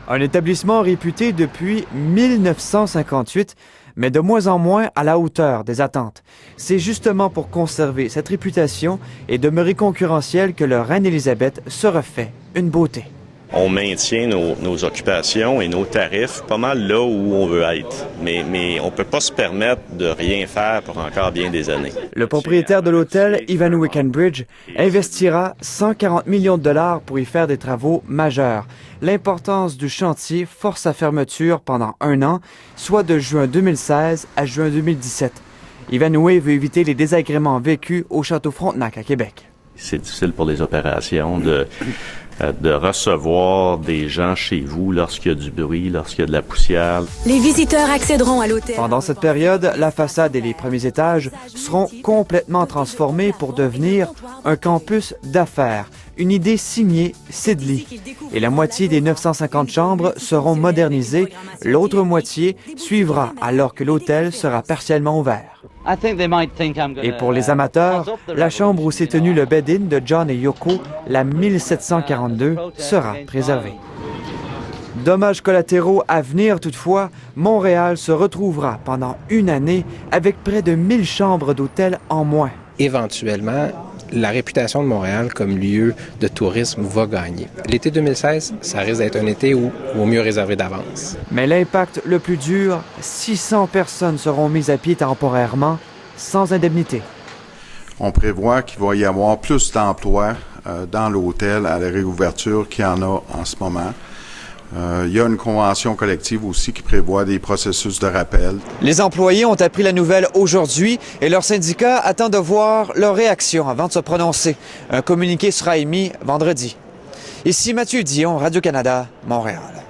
Un établissement réputé depuis 1958, mais de moins en moins à la hauteur des attentes. C'est justement pour conserver cette réputation et demeurer concurrentiel que la reine Élisabeth se refait une beauté. On maintient nos occupations et nos tarifs pas mal là où on veut être. Mais on ne peut pas se permettre de rien faire pour encore bien des années. Le propriétaire de l'hôtel, Ivan Wickenbridge, investira 140 millions de dollars pour y faire des travaux majeurs. L'importance du chantier force sa fermeture pendant 1 an, soit de juin 2016 à juin 2017. Ivan Way veut éviter les désagréments vécus au Château Frontenac à Québec. C'est difficile pour les opérations de recevoir des gens chez vous lorsqu'il y a du bruit, lorsqu'il y a de la poussière. Les visiteurs accéderont à l'hôtel. Pendant cette période, la façade et les premiers étages seront complètement transformés pour devenir un campus d'affaires. Une idée signée Sidley. Et la moitié des 950 chambres seront modernisées. L'autre moitié suivra alors que l'hôtel sera partiellement ouvert. Et pour les amateurs, la chambre où s'est tenu le bed-in de John et Yoko, la 1742, sera préservée. Dommages collatéraux à venir toutefois, Montréal se retrouvera pendant 1 année avec près de 1000 chambres d'hôtel en moins. Éventuellement, la réputation de Montréal comme lieu de tourisme va gagner. L'été 2016, ça risque d'être un été où il vaut mieux réserver d'avance. Mais l'impact le plus dur, 600 personnes seront mises à pied temporairement, sans indemnité. On prévoit qu'il va y avoir plus d'emplois dans l'hôtel à la réouverture qu'il y en a en ce moment. Il y a une convention collective aussi qui prévoit des processus de rappel. Les employés ont appris la nouvelle aujourd'hui et leur syndicat attend de voir leur réaction avant de se prononcer. Un communiqué sera émis vendredi. Ici Mathieu Dion, Radio-Canada, Montréal.